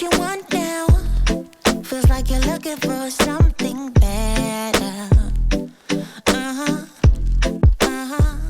what you want now. Feels like you're looking for something better. Uh-huh, uh-huh.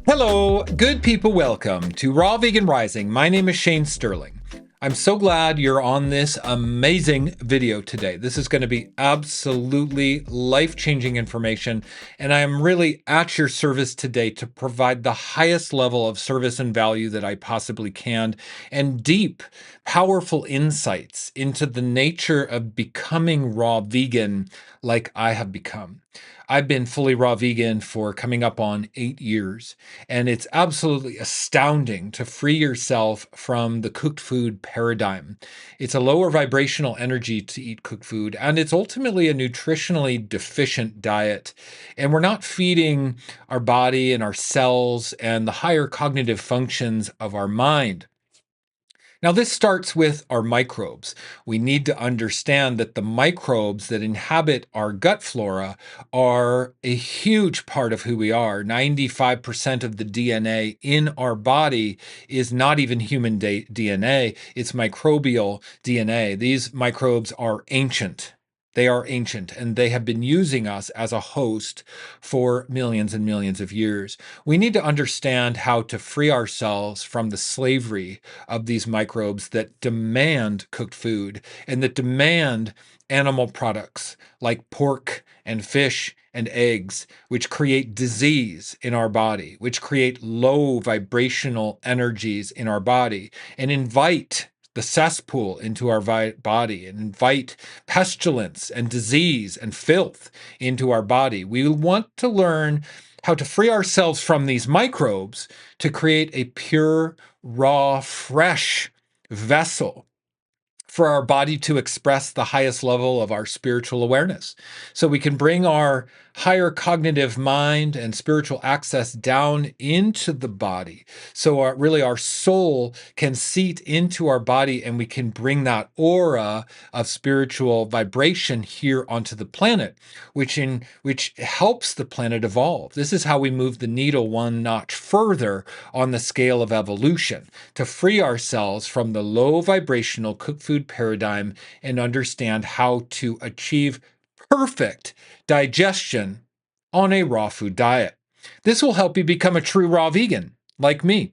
Hello, good people. Welcome to Raw Vegan Rising. My name is Shane Sterling. I'm so glad you're on this amazing video today. This is going to be absolutely life-changing information, and I am really at your service today to provide the highest level of service and value that I possibly can, and deep, powerful insights into the nature of becoming raw vegan like I have become. I've been fully raw vegan for coming up on 8 years, and it's absolutely astounding to free yourself from the cooked food paradigm. It's a lower vibrational energy to eat cooked food, and it's ultimately a nutritionally deficient diet. And we're not feeding our body and our cells and the higher cognitive functions of our mind. Now, this starts with our microbes. We need to understand that the microbes that inhabit our gut flora are a huge part of who we are. 95% of the DNA in our body is not even human DNA, it's microbial DNA. These microbes are ancient. They are ancient, and they have been using us as a host for millions and millions of years. We need to understand how to free ourselves from the slavery of these microbes that demand cooked food and that demand animal products like pork and fish and eggs, which create disease in our body, which create low vibrational energies in our body, and invite the cesspool into our body and invite pestilence and disease and filth into our body. We want to learn how to free ourselves from these microbes to create a pure, raw, fresh vessel for our body to express the highest level of our spiritual awareness. So we can bring our higher cognitive mind and spiritual access down into the body. So really our soul can seat into our body, and we can bring that aura of spiritual vibration here onto the planet, which helps the planet evolve. This is how we move the needle one notch further on the scale of evolution, to free ourselves from the low vibrational cooked food paradigm and understand how to achieve perfect digestion on a raw food diet. This will help you become a true raw vegan like me.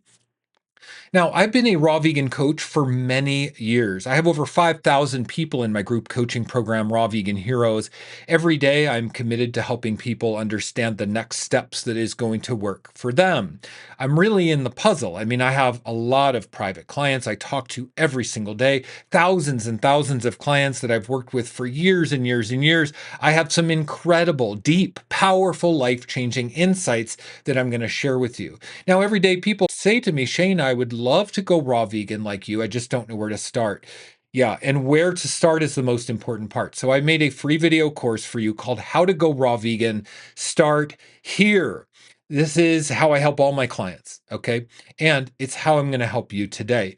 Now, I've been a raw vegan coach for many years. I have over 5,000 people in my group coaching program, Raw Vegan Heroes. Every day, I'm committed to helping people understand the next steps that is going to work for them. I'm really in the puzzle. I mean, I have a lot of private clients I talk to every single day, thousands and thousands of clients that I've worked with for years and years and years. I have some incredible, deep, powerful, life-changing insights that I'm going to share with you. Now, every day people say to me, Shane, I would love to go raw vegan like you. I just don't know where to start. Yeah, and where to start is the most important part. So I made a free video course for you called How to Go Raw Vegan. Start here. This is how I help all my clients, okay? And it's how I'm going to help you today.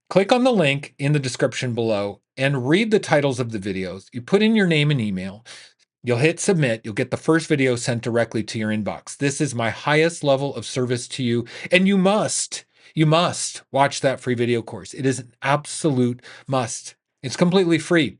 Click on the link in the description below and read the titles of the videos. You put in your name and email. You'll hit submit. You'll get the first video sent directly to your inbox. This is my highest level of service to you, and you must watch that free video course. It is an absolute must. It's completely free.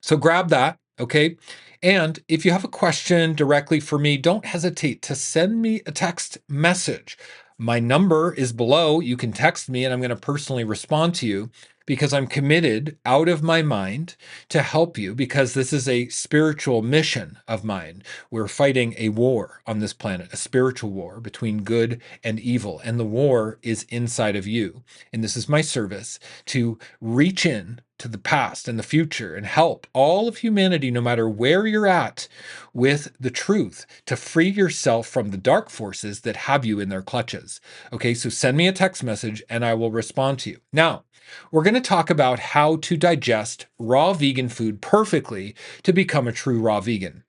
So grab that, okay? And if you have a question directly for me, don't hesitate to send me a text message. My number is below. You can text me, and I'm going to personally respond to you, because I'm committed out of my mind to help you, because this is a spiritual mission of mine. We're fighting a war on this planet, a spiritual war between good and evil, and the war is inside of you. And this is my service, to reach in to the past and the future and help all of humanity, no matter where you're at, with the truth, to free yourself from the dark forces that have you in their clutches. Okay, so send me a text message and I will respond to you. Now, we're going to talk about how to digest raw vegan food perfectly to become a true raw vegan.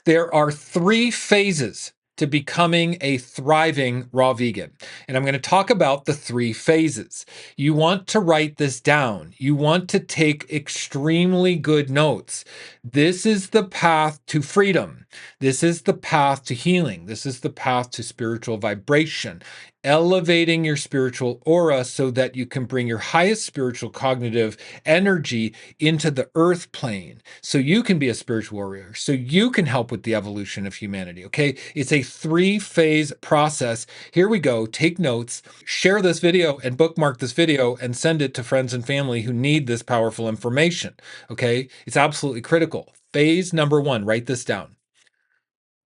There are 3 phases to becoming a thriving raw vegan. And I'm going to talk about the 3 phases. You want to write this down. You want to take extremely good notes. This is the path to freedom. This is the path to healing. This is the path to spiritual vibration. elevating your spiritual aura so that you can bring your highest spiritual cognitive energy into the earth plane so you can be a spiritual warrior, so you can help with the evolution of humanity. Okay, it's a 3-phase process. Here we go. Take notes, share this video and bookmark this video and send it to friends and family who need this powerful information. Okay, it's absolutely critical. Phase number 1, write this down.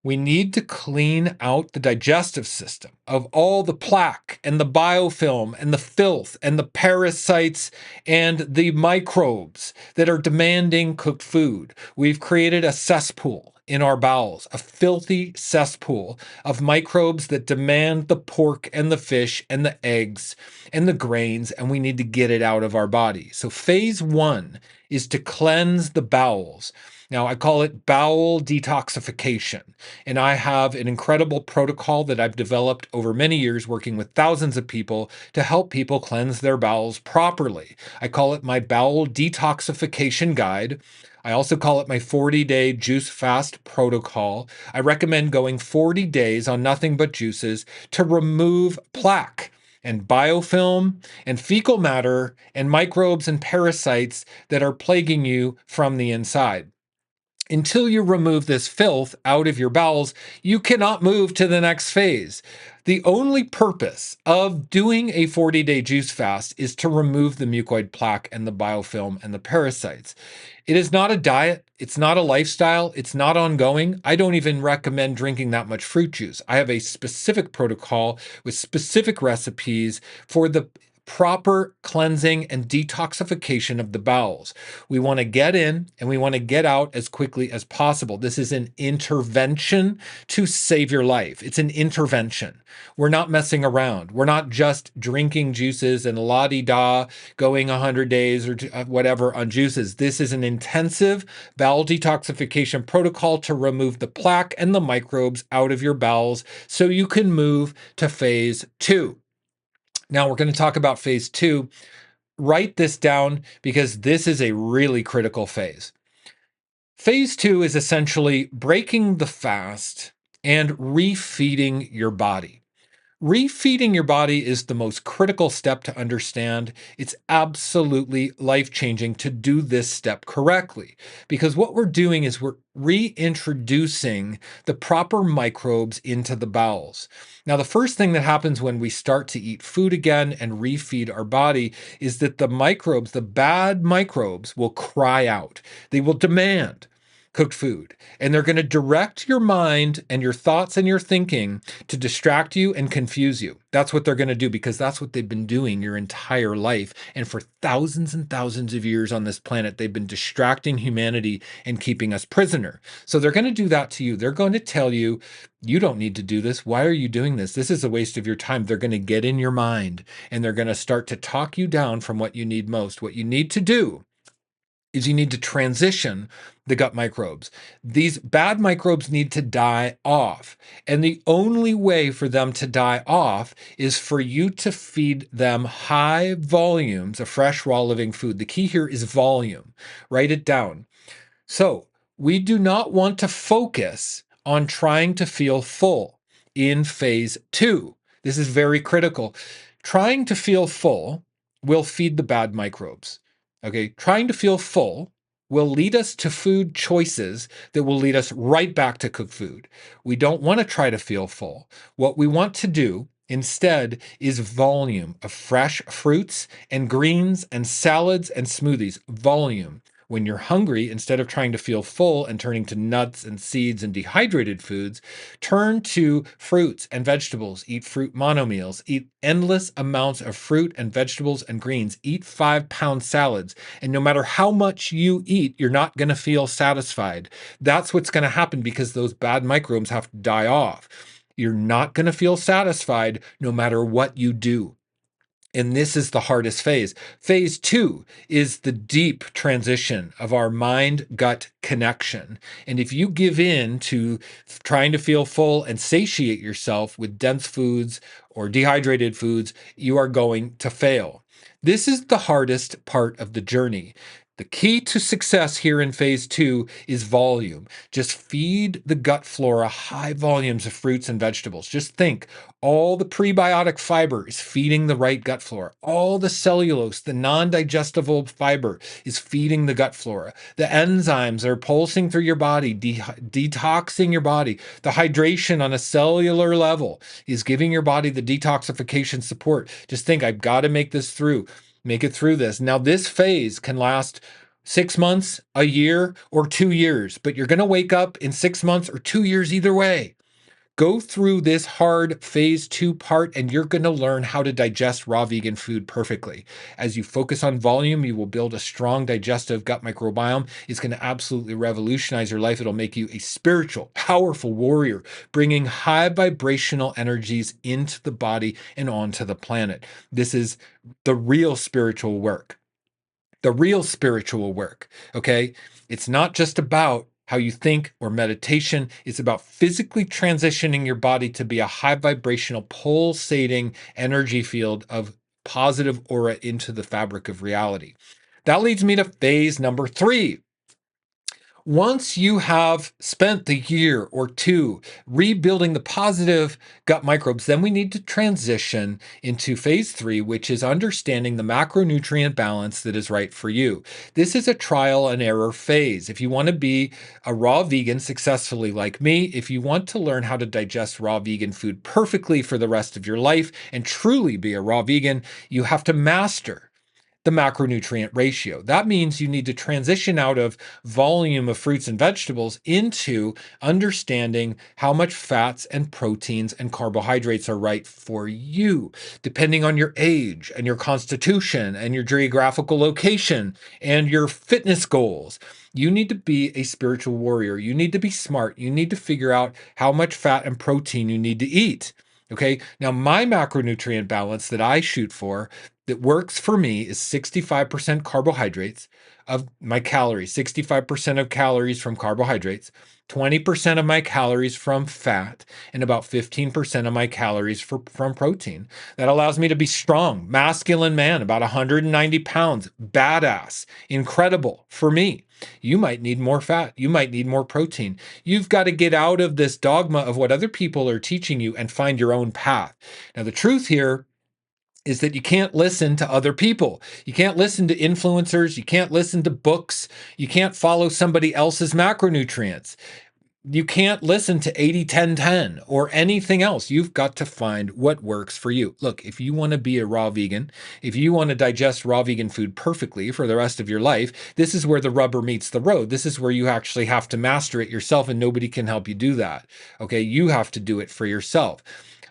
We need to clean out the digestive system of all the plaque and the biofilm and the filth and the parasites and the microbes that are demanding cooked food. We've created a cesspool in our bowels, a filthy cesspool of microbes that demand the pork and the fish and the eggs and the grains, and we need to get it out of our body. So phase 1 is to cleanse the bowels. Now, I call it bowel detoxification. And I have an incredible protocol that I've developed over many years working with thousands of people to help people cleanse their bowels properly. I call it my bowel detoxification guide. I also call it my 40-day juice fast protocol. I recommend going 40 days on nothing but juices to remove plaque and biofilm and fecal matter and microbes and parasites that are plaguing you from the inside. Until you remove this filth out of your bowels, you cannot move to the next phase. The only purpose of doing a 40-day juice fast is to remove the mucoid plaque and the biofilm and the parasites. It is not a diet. It's not a lifestyle. It's not ongoing. I don't even recommend drinking that much fruit juice. I have a specific protocol with specific recipes for the proper cleansing and detoxification of the bowels. We want to get in and we want to get out as quickly as possible. This is an intervention to save your life. It's an intervention. We're not messing around. We're not just drinking juices and la-di-da going 100 days or whatever on juices. This is an intensive bowel detoxification protocol to remove the plaque and the microbes out of your bowels so you can move to phase 2. Now we're going to talk about phase 2. Write this down because this is a really critical phase. Phase 2 is essentially breaking the fast and refeeding your body. Refeeding your body is the most critical step to understand. It's absolutely life-changing to do this step correctly, because what we're doing is we're reintroducing the proper microbes into the bowels. Now, the first thing that happens when we start to eat food again and refeed our body is that the microbes, the bad microbes, will cry out. They will demand cooked food. And they're going to direct your mind and your thoughts and your thinking to distract you and confuse you. That's what they're going to do because that's what they've been doing your entire life. And for thousands and thousands of years on this planet, they've been distracting humanity and keeping us prisoner. So they're going to do that to you. They're going to tell you, you don't need to do this. Why are you doing this? This is a waste of your time. They're going to get in your mind and they're going to start to talk you down from what you need most. What you need to do is you need to transition the gut microbes. These bad microbes need to die off. And the only way for them to die off is for you to feed them high volumes of fresh, raw, living food. The key here is volume. Write it down. So we do not want to focus on trying to feel full in phase 2. This is very critical. Trying to feel full will feed the bad microbes. Okay, trying to feel full will lead us to food choices that will lead us right back to cooked food. We don't want to try to feel full. What we want to do instead is volume of fresh fruits and greens and salads and smoothies. Volume. When you're hungry, instead of trying to feel full and turning to nuts and seeds and dehydrated foods, turn to fruits and vegetables. Eat fruit monomeals. Eat endless amounts of fruit and vegetables and greens. Eat 5-pound salads. And no matter how much you eat, you're not going to feel satisfied. That's what's going to happen because those bad microbes have to die off. You're not going to feel satisfied no matter what you do. And this is the hardest phase. Phase 2 is the deep transition of our mind-gut connection. And if you give in to trying to feel full and satiate yourself with dense foods or dehydrated foods, you are going to fail. This is the hardest part of the journey. The key to success here in phase two is volume. Just feed the gut flora high volumes of fruits and vegetables. Just think all the prebiotic fiber is feeding the right gut flora. All the cellulose, the non digestible fiber, is feeding the gut flora. The enzymes are pulsing through your body, detoxing your body. The hydration on a cellular level is giving your body the detoxification support. Just think, I've got to make this through. Make it through this. Now, this phase can last 6 months, a year, or 2 years, but you're going to wake up in 6 months or 2 years either way. Go through this hard phase two part, and you're going to learn how to digest raw vegan food perfectly. As you focus on volume, you will build a strong digestive gut microbiome. It's going to absolutely revolutionize your life. It'll make you a spiritual, powerful warrior, bringing high vibrational energies into the body and onto the planet. This is the real spiritual work. The real spiritual work, okay? It's not just about how you think or meditation. It's about physically transitioning your body to be a high vibrational, pulsating energy field of positive aura into the fabric of reality. That leads me to phase number 3. Once you have spent the year or two rebuilding the positive gut microbes, then we need to transition into phase 3, which is understanding the macronutrient balance that is right for you. This is a trial and error phase. If you want to be a raw vegan successfully like me, if you want to learn how to digest raw vegan food perfectly for the rest of your life and truly be a raw vegan, you have to master the macronutrient ratio. That means you need to transition out of volume of fruits and vegetables into understanding how much fats and proteins and carbohydrates are right for you, depending on your age and your constitution and your geographical location and your fitness goals. You need to be a spiritual warrior. You need to be smart. You need to figure out how much fat and protein you need to eat. Okay. Now, my macronutrient balance that I shoot for that works for me is 65% carbohydrates of my calories, 65% of calories from carbohydrates, 20% of my calories from fat, and about 15% of my calories from protein. That allows me to be strong, masculine man, about 190 pounds, badass, incredible for me. You might need more fat. You might need more protein. You've got to get out of this dogma of what other people are teaching you and find your own path. Now, the truth here is that you can't listen to other people. You can't listen to influencers. You can't listen to books. You can't follow somebody else's macronutrients. You can't listen to 80-10-10 or anything else. You've got to find what works for you. Look, if you want to be a raw vegan, if you want to digest raw vegan food perfectly for the rest of your life, this is where the rubber meets the road. This is where you actually have to master it yourself, and nobody can help you do that. Okay, you have to do it for yourself.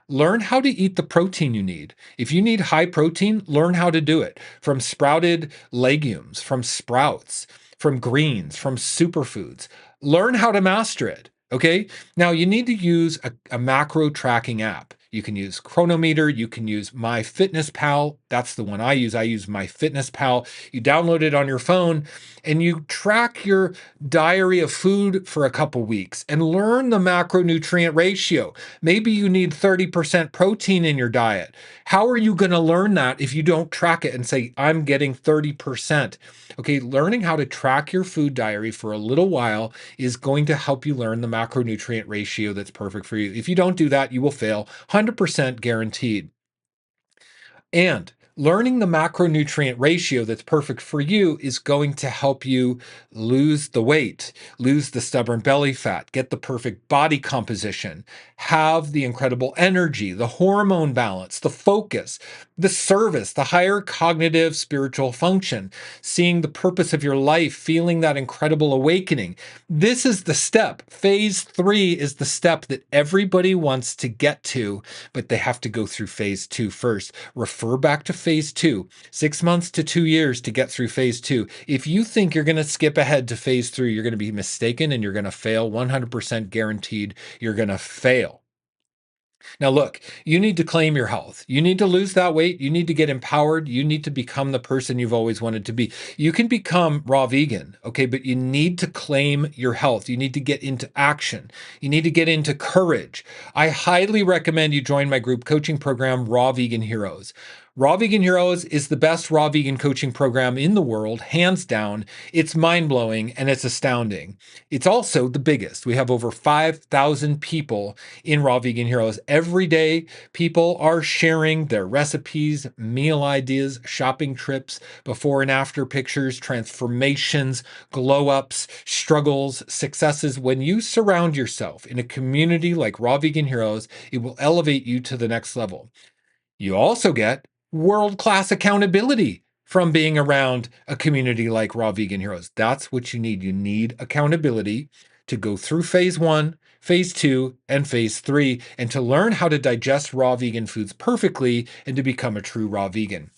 Learn how to eat the protein you need. If you need high protein, learn how to do it from sprouted legumes, from sprouts, from greens, from superfoods. Learn how to master it. Okay. Now you need to use a macro tracking app. You can use Chronometer. You can use MyFitnessPal. That's the one I use. I use MyFitnessPal. You download it on your phone and you track your diary of food for a couple weeks and learn the macronutrient ratio. Maybe you need 30% protein in your diet. How are you going to learn that if you don't track it and say, I'm getting 30%? Okay, learning how to track your food diary for a little while is going to help you learn the macronutrient ratio that's perfect for you. If you don't do that, you will fail, 100% guaranteed. And learning the macronutrient ratio that's perfect for you is going to help you lose the weight, lose the stubborn belly fat, get the perfect body composition, have the incredible energy, the hormone balance, the focus, the service, the higher cognitive spiritual function, seeing the purpose of your life, feeling that incredible awakening. This is the step. Phase 3 is the step that everybody wants to get to, but they have to go through phase 2 first. Refer back to phase 2, 6 months to 2 years to get through phase 2. If you think you're going to skip ahead to phase 3, you're going to be mistaken and you're going to fail. 100% guaranteed you're going to fail. Now, look, you need to claim your health. You need to lose that weight. You need to get empowered. You need to become the person you've always wanted to be. You can become raw vegan, okay, but you need to claim your health. You need to get into action. You need to get into courage. I highly recommend you join my group coaching program, Raw Vegan Heroes. Raw Vegan Heroes is the best raw vegan coaching program in the world, hands down. It's mind blowing and it's astounding. It's also the biggest. We have over 5,000 people in Raw Vegan Heroes. Every day, people are sharing their recipes, meal ideas, shopping trips, before and after pictures, transformations, glow ups, struggles, successes. When you surround yourself in a community like Raw Vegan Heroes, it will elevate you to the next level. You also get world-class accountability from being around a community like Raw Vegan Heroes. That's what you need. You need accountability to go through phase 1, phase 2, and phase 3, and to learn how to digest raw vegan foods perfectly and to become a true raw vegan.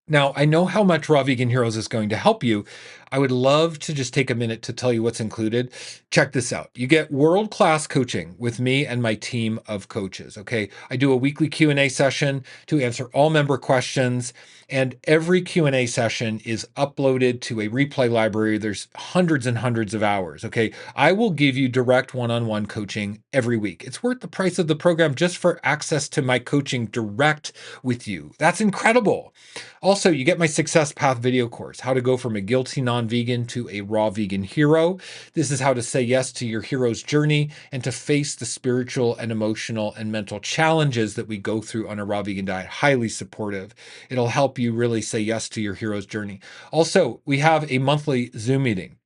Now, I know how much Raw Vegan Heroes is going to help you. I would love to just take a minute to tell you what's included. Check this out. You get world-class coaching with me and my team of coaches, okay? I do a weekly Q&A session to answer all member questions, and every Q&A session is uploaded to a replay library. There's hundreds and hundreds of hours, okay? I will give you direct one-on-one coaching every week. It's worth the price of the program just for access to my coaching direct with you. That's incredible. Also, you get my Success Path video course, how to go from a guilty non-vegan to a raw vegan hero. This is how to say yes to your hero's journey and to face the spiritual and emotional and mental challenges that we go through on a raw vegan diet. Highly supportive. It'll help you really say yes to your hero's journey. Also, we have a monthly Zoom meeting,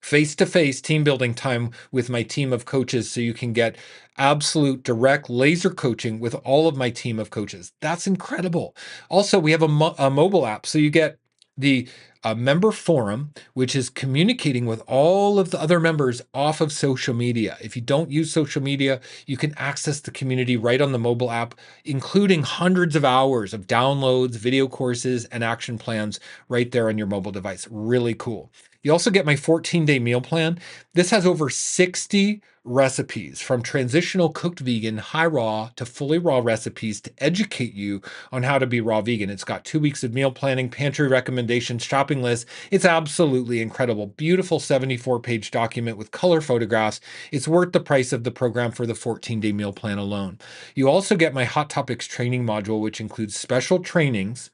face-to-face team building time with my team of coaches, so you can get absolute direct laser coaching with all of my team of coaches. That's incredible. Also, we have a mobile app, so you get the member forum, which is communicating with all of the other members off of social media. If you don't use social media, you can access the community right on the mobile app, including hundreds of hours of downloads, video courses, and action plans right there on your mobile device. Really cool. You also get my 14-day meal plan. This has over 60 recipes, from transitional cooked vegan, high raw to fully raw recipes to educate you on how to be raw vegan. It's got 2 weeks of meal planning, pantry recommendations, shopping lists. It's absolutely incredible. Beautiful 74-page document with color photographs. It's worth the price of the program for the 14-day meal plan alone. You also get my Hot Topics training module, which includes special trainings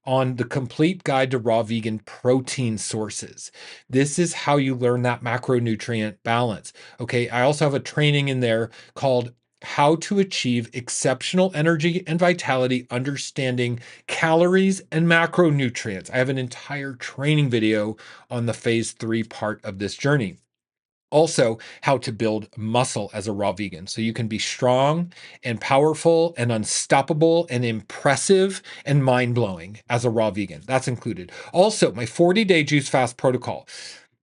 on the complete guide to raw vegan protein sources. This is how you learn that macronutrient balance. Okay, I also have a training in there called How to Achieve Exceptional Energy and Vitality, Understanding Calories and Macronutrients. I have an entire training video on the phase 3 part of this journey. Also, how to build muscle as a raw vegan, so you can be strong and powerful and unstoppable and impressive and mind-blowing as a raw vegan. That's included. Also, my 40-day juice fast protocol.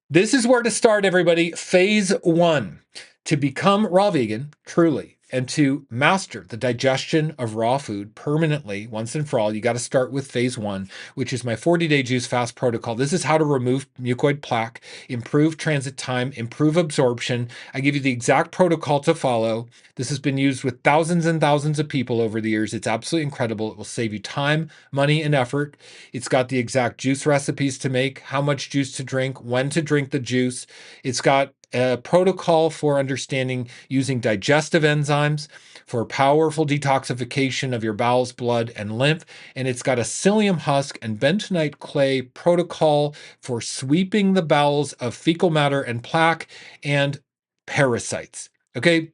This is where to start, everybody. Phase 1, to become raw vegan truly and to master the digestion of raw food permanently once and for all. You got to start with phase 1, which is my 40-day juice fast protocol. This is how to remove mucoid plaque, improve transit time, improve absorption. I give you the exact protocol to follow. This has been used with thousands and thousands of people over the years. It's absolutely incredible. It will save you time, money, and effort. It's got the exact juice recipes to make, how much juice to drink, when to drink the juice. It's got a protocol for understanding using digestive enzymes for powerful detoxification of your bowels, blood, and lymph. And it's got a psyllium husk and bentonite clay protocol for sweeping the bowels of fecal matter and plaque and parasites. Okay,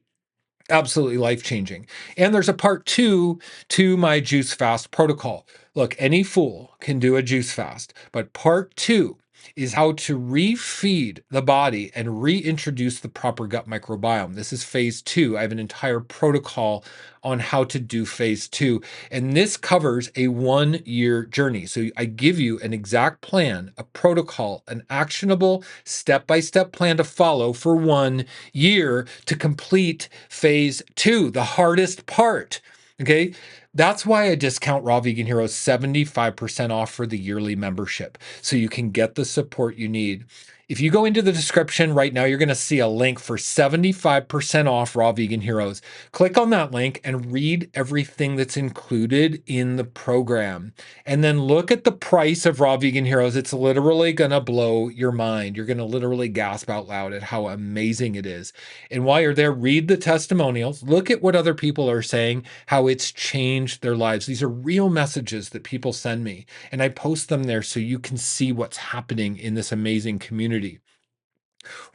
absolutely life-changing. And there's a part 2 to my juice fast protocol. Look, any fool can do a juice fast, but part 2 is how to refeed the body and reintroduce the proper gut microbiome. This is phase 2. I have an entire protocol on how to do phase 2, and this covers a 1-year journey. So I give you an exact plan, a protocol, an actionable step-by-step plan to follow for 1 year to complete phase 2, the hardest part. Okay, that's why I discount Raw Vegan Heroes 75% off for the yearly membership, so you can get the support you need. If you go into the description right now, you're going to see a link for 75% off Raw Vegan Heroes. Click on that link and read everything that's included in the program. And then look at the price of Raw Vegan Heroes. It's literally going to blow your mind. You're going to literally gasp out loud at how amazing it is. And while you're there, read the testimonials. Look at what other people are saying, how it's changed change their lives. These are real messages that people send me, and I post them there so you can see what's happening in this amazing community.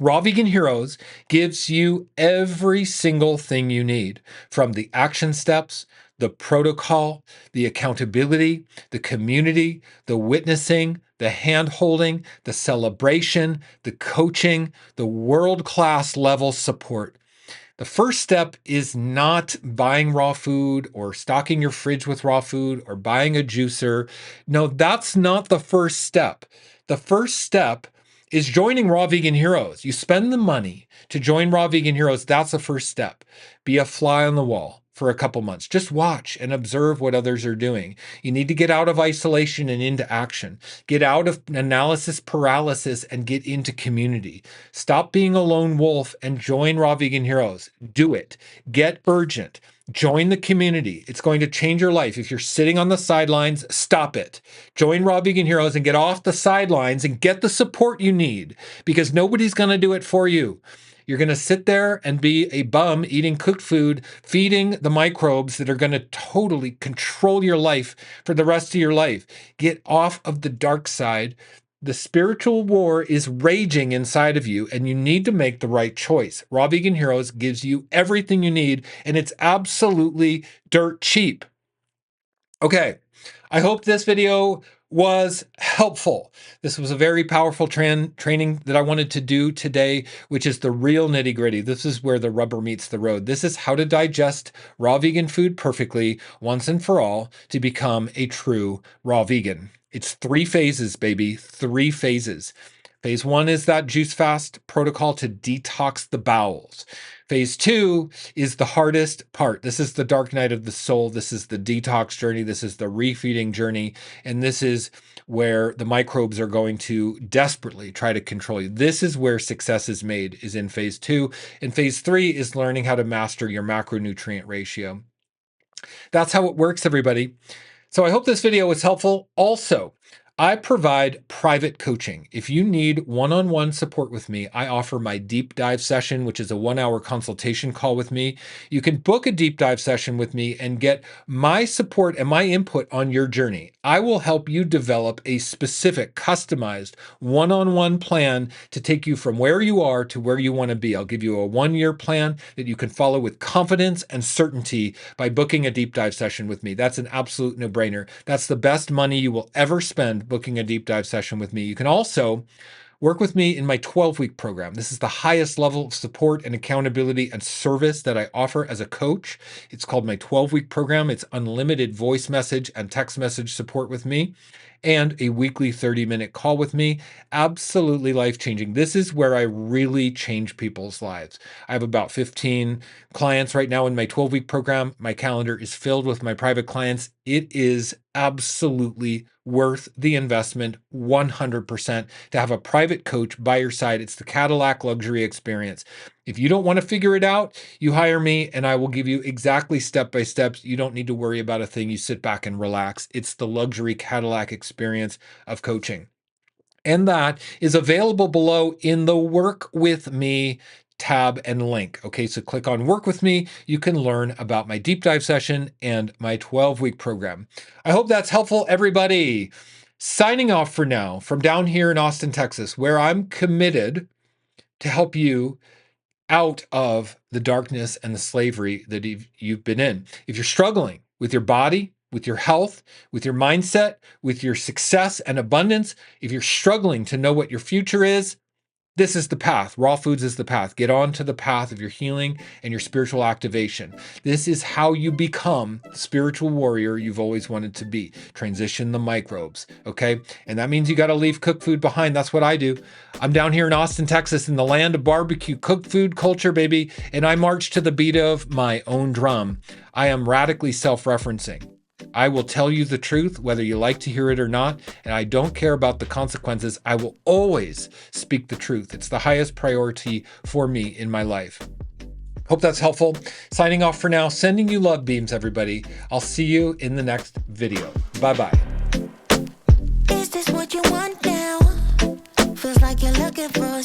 Raw Vegan Heroes gives you every single thing you need, from the action steps, the protocol, the accountability, the community, the witnessing, the hand holding, the celebration, the coaching, the world-class level support. The first step is not buying raw food or stocking your fridge with raw food or buying a juicer. No, that's not the first step. The first step is joining Raw Vegan Heroes. You spend the money to join Raw Vegan Heroes. That's the first step. Be a fly on the wall for a couple months. Just watch and observe what others are doing. You need to get out of isolation and into action. Get out of analysis paralysis and get into community. Stop being a lone wolf and join Raw Vegan Heroes. Do it. Get urgent. Join the community. It's going to change your life. If you're sitting on the sidelines, stop it. Join Raw Vegan Heroes and get off the sidelines and get the support you need, because nobody's going to do it for you. You're going to sit there and be a bum eating cooked food, feeding the microbes that are going to totally control your life for the rest of your life. Get off of the dark side. The spiritual war is raging inside of you, and you need to make the right choice. Raw Vegan Heroes gives you everything you need, and it's absolutely dirt cheap. Okay, I hope this video was helpful. This was a very powerful training that I wanted to do today, which is the real nitty-gritty. This is where the rubber meets the road. This is how to digest raw vegan food perfectly once and for all to become a true raw vegan. It's 3 phases, baby. 3 phases. Phase 1 is that juice fast protocol to detox the bowels. Phase 2 is the hardest part. This is the dark night of the soul. This is the detox journey. This is the refeeding journey. And this is where the microbes are going to desperately try to control you. This is where success is made, is in phase 2. And phase 3 is learning how to master your macronutrient ratio. That's how it works, everybody. So I hope this video was helpful. Also, I provide private coaching. If you need one-on-one support with me, I offer my deep dive session, which is a 1-hour consultation call with me. You can book a deep dive session with me and get my support and my input on your journey. I will help you develop a specific, customized, one-on-one plan to take you from where you are to where you want to be. I'll give you a 1-year plan that you can follow with confidence and certainty by booking a deep dive session with me. That's an absolute no-brainer. That's the best money you will ever spend booking a deep dive session with me. You can also work with me in my 12-week program. This is the highest level of support and accountability and service that I offer as a coach. It's called my 12-week program. It's unlimited voice message and text message support with me, and a weekly 30-minute call with me. Absolutely life-changing. This is where I really change people's lives. I have about 15 clients right now in my 12-week program. My calendar is filled with my private clients. It is absolutely worth the investment, 100%, to have a private coach by your side. It's the Cadillac luxury experience. If you don't want to figure it out, you hire me and I will give you exactly step-by-step. You don't need to worry about a thing. You sit back and relax. It's the luxury Cadillac experience of coaching. And that is available below in the Work With Me tab and link. Okay, so click on Work With Me. You can learn about my deep dive session and my 12-week program. I hope that's helpful, everybody. Signing off for now from down here in Austin, Texas, where I'm committed to help you out of the darkness and the slavery that you've been in. If you're struggling with your body, with your health, with your mindset, with your success and abundance, if you're struggling to know what your future is, this is the path. Raw foods is the path. Get on to the path of your healing and your spiritual activation. This is how you become the spiritual warrior you've always wanted to be. Transition the microbes, okay? And that means you got to leave cooked food behind. That's what I do. I'm down here in Austin, Texas, in the land of barbecue cooked food culture, baby, and I march to the beat of my own drum. I am radically self-referencing. I will tell you the truth, whether you like to hear it or not, and I don't care about the consequences. I will always speak the truth. It's the highest priority for me in my life. Hope that's helpful. Signing off for now, sending you love beams, everybody. I'll see you in the next video. Bye-bye. Is this what you want now? Feels like you're looking for